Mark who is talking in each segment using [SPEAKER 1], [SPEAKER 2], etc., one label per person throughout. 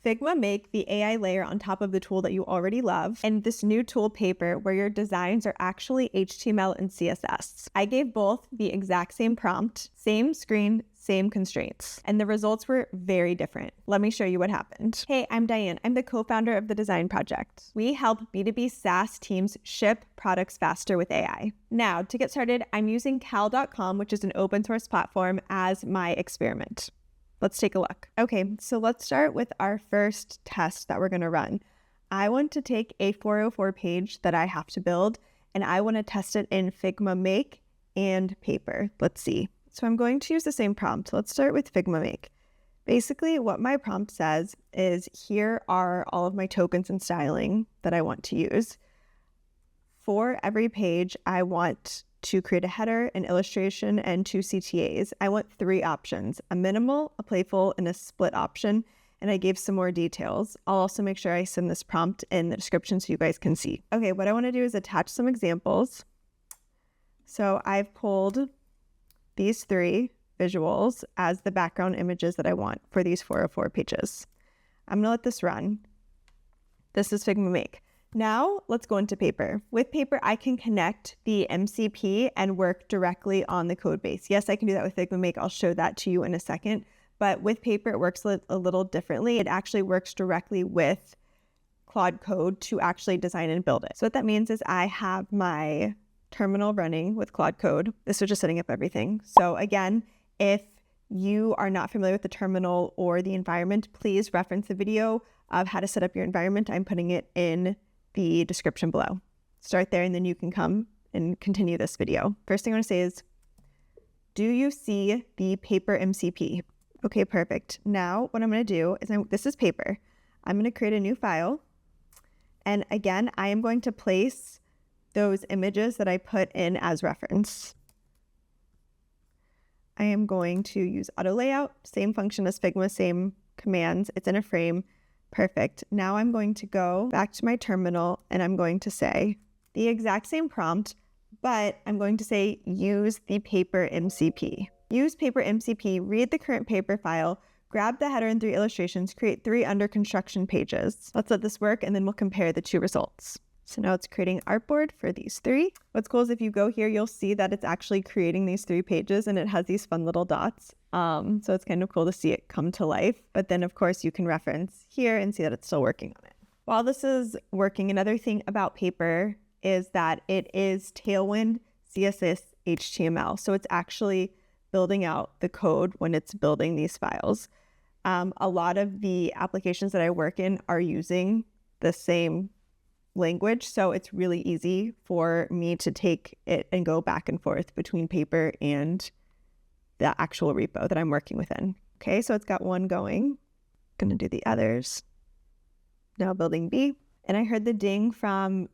[SPEAKER 1] Figma Make, the AI layer on top of the tool that you already love, and this new tool Paper where your designs are actually HTML and CSS. I gave both the exact same prompt, same screen, same constraints, and the results were very different. Let me show you what happened. Hey, I'm Diane. I'm the co-founder of the Design Project. We help B2B SaaS teams ship products faster with AI. Now, to get started, I'm using cal.com, which is an open source platform, as my experiment. Let's take a look. Okay, so let's start with our first test that we're gonna run. I want to take a 404 page that I have to build, and I wanna test it in Figma Make and Paper. Let's see. So I'm going to use the same prompt. Let's start with Figma Make. Basically, what my prompt says is, here are all of my tokens and styling that I want to use. For every page, I want to create a header, an illustration, and 2 CTAs. I want 3 options, a minimal, a playful, and a split option, and I gave some more details. I'll also make sure I send this prompt in the description so you guys can see. Okay, what I want to do is attach some examples. So I've pulled these 3 visuals as the background images that I want for these 404 pages. I'm gonna let this run. This is Figma Make. Now let's go into Paper. With Paper, I can connect the MCP and work directly on the code base. Yes, I can do that with Figma Make. I'll show that to you in a second. But with Paper, it works a little differently. It actually works directly with Claude Code to actually design and build it. So what that means is I have my terminal running with Claude Code. This is just setting up everything. So again, if you are not familiar with the terminal or the environment, please reference the video of how to set up your environment. I'm putting it in the description below. Start there and then you can come and continue this video. First thing I want to say is, do you see the Paper MCP? Okay, perfect. Now what I'm going to do is, this is Paper. I'm going to create a new file. And again, I am going to place those images that I put in as reference. I am going to use auto layout, same function as Figma, same commands. It's in a frame. Perfect. Now I'm going to go back to my terminal and I'm going to say the exact same prompt, but I'm going to say use the Paper MCP. Use Paper MCP, read the current Paper file, grab the header and 3 illustrations, create 3 under construction pages. Let's let this work and then we'll compare the 2 results. So now it's creating artboard for these 3. What's cool is if you go here, you'll see that it's actually creating these 3 pages and it has these fun little dots. So it's kind of cool to see it come to life. But then of course you can reference here and see that it's still working on it. While this is working, another thing about Paper is that it is Tailwind CSS HTML. So it's actually building out the code when it's building these files. A lot of the applications that I work in are using the same language, so it's really easy for me to take it and go back and forth between Paper and the actual repo that I'm working within. Okay, so it's got one going. Gonna do the others. Now building B. And I heard the ding from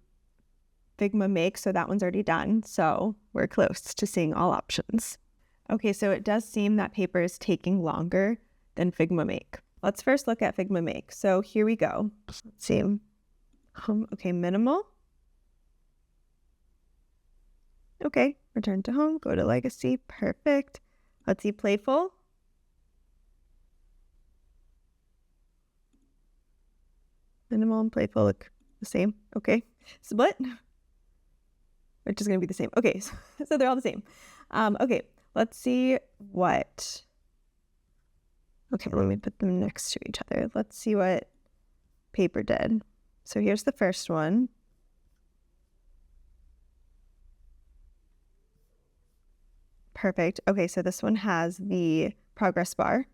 [SPEAKER 1] Figma Make, so that one's already done. So we're close to seeing all options. Okay, so it does seem that Paper is taking longer than Figma Make. Let's first look at Figma Make. So here we go. Let's see. Okay, minimal. Okay, return to home, go to legacy, perfect. Let's see, playful. Minimal and playful look the same. Okay, split, which is gonna be the same. Okay, so they're all the same. Okay, let's see what, okay, let me put them next to each other. Let's see what Paper did. So here's the first one. Perfect. Okay, so this one has the progress bar.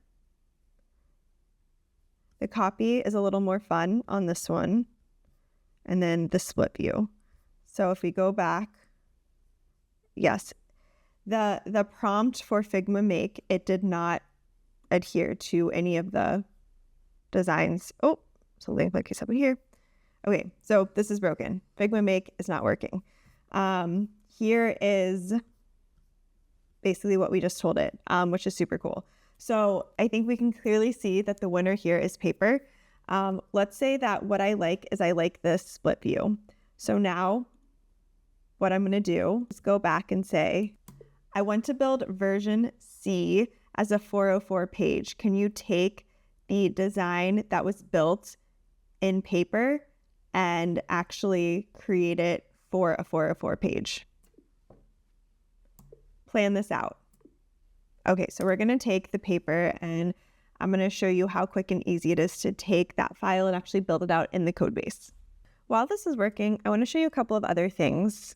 [SPEAKER 1] The copy is a little more fun on this one. And then the split view. So if we go back, yes, the prompt for Figma Make, it did not adhere to any of the designs. Oh, something like it's up here. Okay, so this is broken. Figma Make is not working. Here is basically what we just told it, which is super cool. So I think we can clearly see that the winner here is Paper. Let's say that what I like is I like this split view. So now what I'm gonna do is go back and say, I want to build version C as a 404 page. Can you take the design that was built in Paper and actually create it for a 404 page. Plan this out. Okay, so we're going to take the Paper and I'm going to show you how quick and easy it is to take that file and actually build it out in the codebase. While this is working, I want to show you a couple of other things.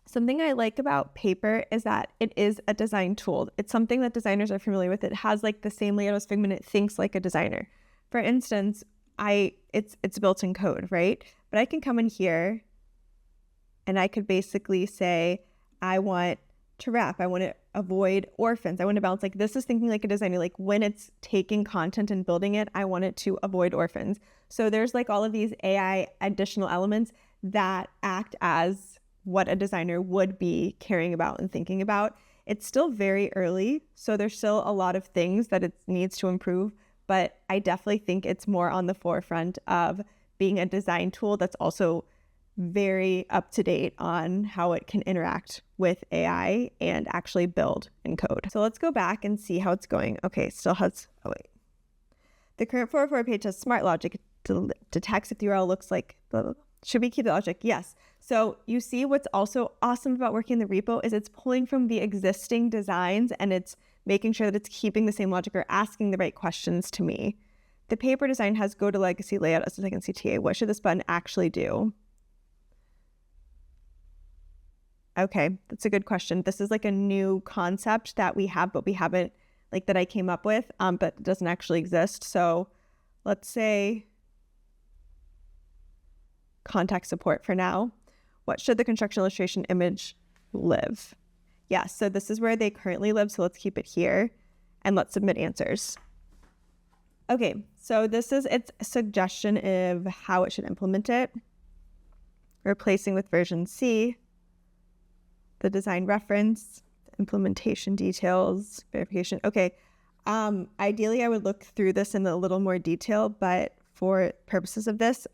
[SPEAKER 1] Something I like about Paper is that it is a design tool. It's something that designers are familiar with. It has like the same layout as Figma and it thinks like a designer. For instance, it's built in code, right? But I can come in here and I could basically say, I want to wrap, I want to avoid orphans, I want to balance. Like, this is thinking like a designer. Like, when it's taking content and building it, I want it to avoid orphans. So there's like all of these AI additional elements that act as what a designer would be caring about and thinking about. It's still very early, so there's still a lot of things that it needs to improve, but I definitely think it's more on the forefront of being a design tool that's also very up to date on how it can interact with AI and actually build and code. So let's go back and see how it's going. Okay, still has, oh wait. The current 404 page has smart logic. Detects if the URL looks like blah, blah, blah. Should we keep the logic? Yes. So you see what's also awesome about working in the repo is it's pulling from the existing designs and it's making sure that it's keeping the same logic or asking the right questions to me. The Paper design has go to legacy layout as a second CTA. What should this button actually do? Okay, that's a good question. This is like a new concept that we have, but we haven't, like that I came up with, but it doesn't actually exist. So let's say contact support for now. What should the construction illustration image live? Yeah, so this is where they currently live. So let's keep it here and let's submit answers. Okay, so this is its suggestion of how it should implement it. Replacing with version C, the design reference, implementation details, verification. Okay, ideally I would look through this in a little more detail, but for purposes of this,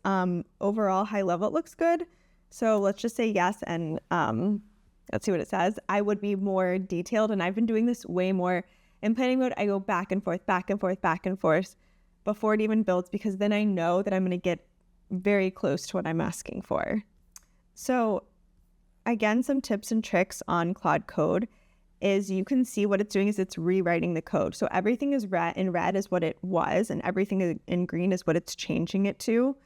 [SPEAKER 1] overall high level, it looks good. So let's just say yes, and let's see what it says. I would be more detailed, and I've been doing this way more in planning mode. I go back and forth, back and forth, back and forth before it even builds, because then I know that I'm going to get very close to what I'm asking for. So again, some tips and tricks on Claude Code is you can see what it's doing is it's rewriting the code. So everything is in red is what it was, and everything in green is what it's changing it to.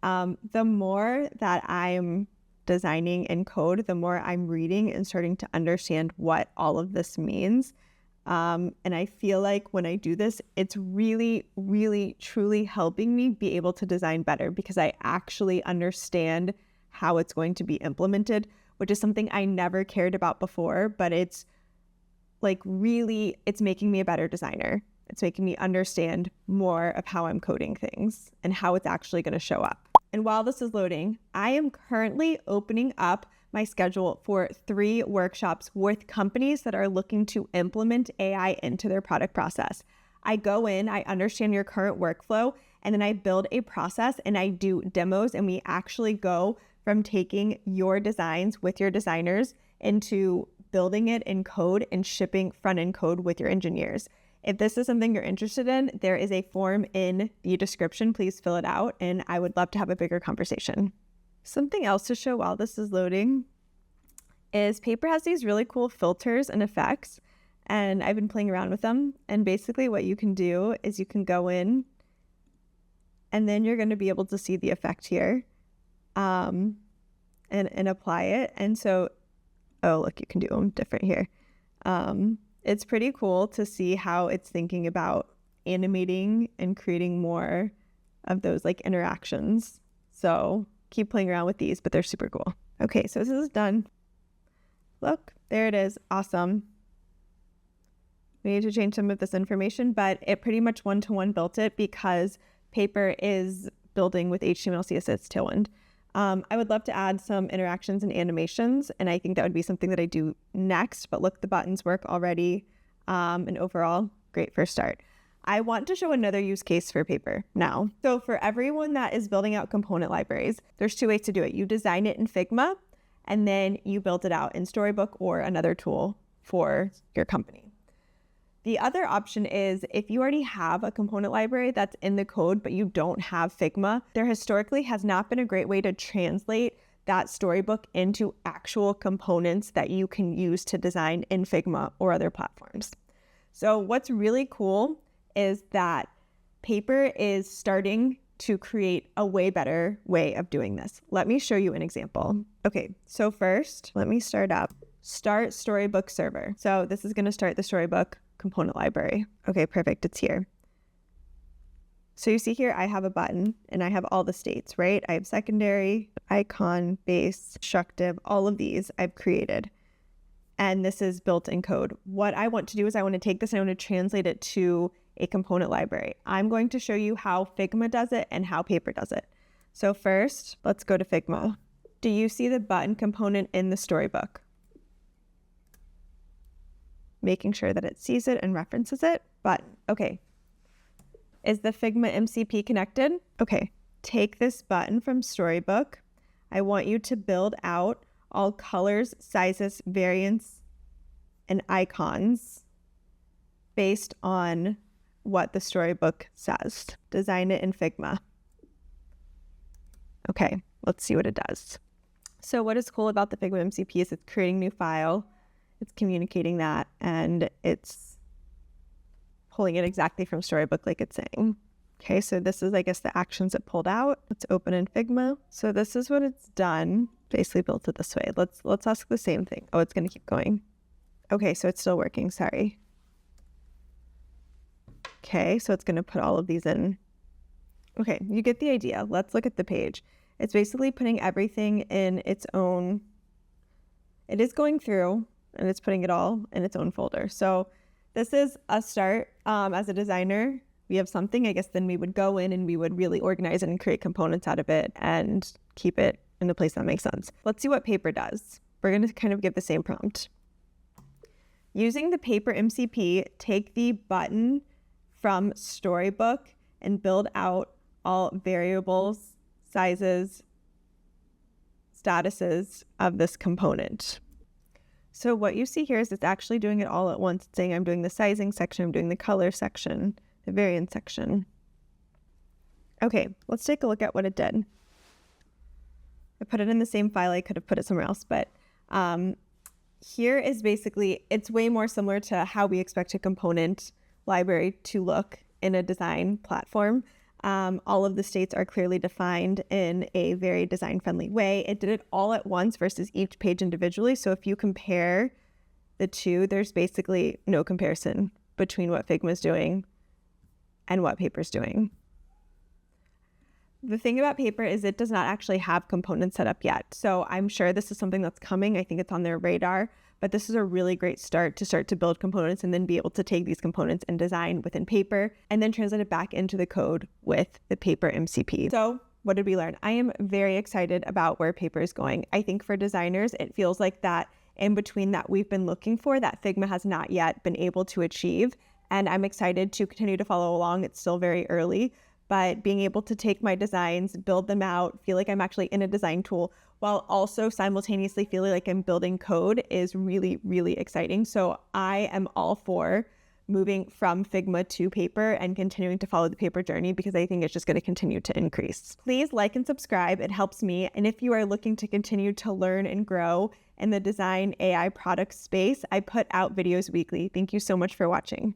[SPEAKER 1] The more that I'm designing in code, the more I'm reading and starting to understand what all of this means. And I feel like when I do this, it's really, really, truly helping me be able to design better because I actually understand how it's going to be implemented, which is something I never cared about before, but it's like really, it's making me a better designer. It's making me understand more of how I'm coding things and how it's actually going to show up. And while this is loading, I am currently opening up my schedule for 3 workshops with companies that are looking to implement AI into their product process. I go in, I understand your current workflow, and then I build a process and I do demos, and we actually go from taking your designs with your designers into building it in code and shipping front-end code with your engineers. If this is something you're interested in, there is a form in the description. Please fill it out, and I would love to have a bigger conversation. Something else to show while this is loading is Paper has these really cool filters and effects, and I've been playing around with them. And basically what you can do is you can go in, and then you're going to be able to see the effect here and apply it. And so, oh, look, you can do them different here. It's pretty cool to see how it's thinking about animating and creating more of those like interactions. So keep playing around with these, but they're super cool. Okay, so this is done. Look, there it is. Awesome. We need to change some of this information, but it pretty much one-to-one built it because Paper is building with HTML, CSS, Tailwind. I would love to add some interactions and animations, and I think that would be something that I do next, but look, the buttons work already, and overall, great first start. I want to show another use case for Paper now. So for everyone that is building out component libraries, there's 2 ways to do it. You design it in Figma, and then you build it out in Storybook or another tool for your company. The other option is if you already have a component library that's in the code, but you don't have Figma, there historically has not been a great way to translate that Storybook into actual components that you can use to design in Figma or other platforms. So what's really cool is that Paper is starting to create a way better way of doing this. Let me show you an example. Okay, so first, let me start Storybook server. So this is going to start the Storybook component library. Okay, perfect. It's here. So you see here, I have a button and I have all the states, right? I have secondary, icon, base, instructive, all of these I've created. And this is built in code. What I want to do is I want to take this and I want to translate it to a component library. I'm going to show you how Figma does it and how Paper does it. So first, let's go to Figma. Do you see the button component in the Storybook? Making sure that it sees it and references it. Button. Okay. Is the Figma MCP connected? Okay. Take this button from Storybook. I want you to build out all colors, sizes, variants, and icons based on what the Storybook says. Design it in Figma. Okay, let's see what it does. So what is cool about the Figma MCP is it's creating a new file, it's communicating that, and it's pulling it exactly from Storybook like it's saying. Okay, so this is, I guess, the actions it pulled out. Let's open in Figma. So this is what it's done. Basically built it this way. Let's ask the same thing. Oh, it's going to keep going. Okay, so it's still working. Sorry. Okay, so it's going to put all of these in. Okay, you get the idea. Let's look at the page. It's basically putting everything in its own. It is going through and it's putting it all in its own folder. So this is a start. As a designer, we have something, I guess, then we would go in and we would really organize it and create components out of it and keep it in a place that makes sense. Let's see what Paper does. We're going to kind of give the same prompt. Using the Paper MCP, take the button from Storybook and build out all variables, sizes, statuses of this component. So what you see here is it's actually doing it all at once. It's saying I'm doing the sizing section, I'm doing the color section, the variant section. Okay, let's take a look at what it did. I put it in the same file. I could have put it somewhere else, but here is basically, it's way more similar to how we expect a component library to look in a design platform. All of the states are clearly defined in a very design-friendly way. It did it all at once versus each page individually. So if you compare the two, there's basically no comparison between what Figma's doing and what Paper's doing. The thing about Paper is it does not actually have components set up yet. So I'm sure this is something that's coming. I think it's on their radar, but this is a really great start to build components and then be able to take these components and design within Paper and then translate it back into the code with the Paper MCP. So what did we learn? I am very excited about where Paper is going. I think for designers, it feels like that in between that we've been looking for that Figma has not yet been able to achieve. And I'm excited to continue to follow along. It's still very early, but being able to take my designs, build them out, feel like I'm actually in a design tool while also simultaneously feeling like I'm building code is really, really exciting. So I am all for moving from Figma to Paper and continuing to follow the Paper journey because I think it's just going to continue to increase. Please like and subscribe. It helps me. And if you are looking to continue to learn and grow in the design AI product space, I put out videos weekly. Thank you so much for watching.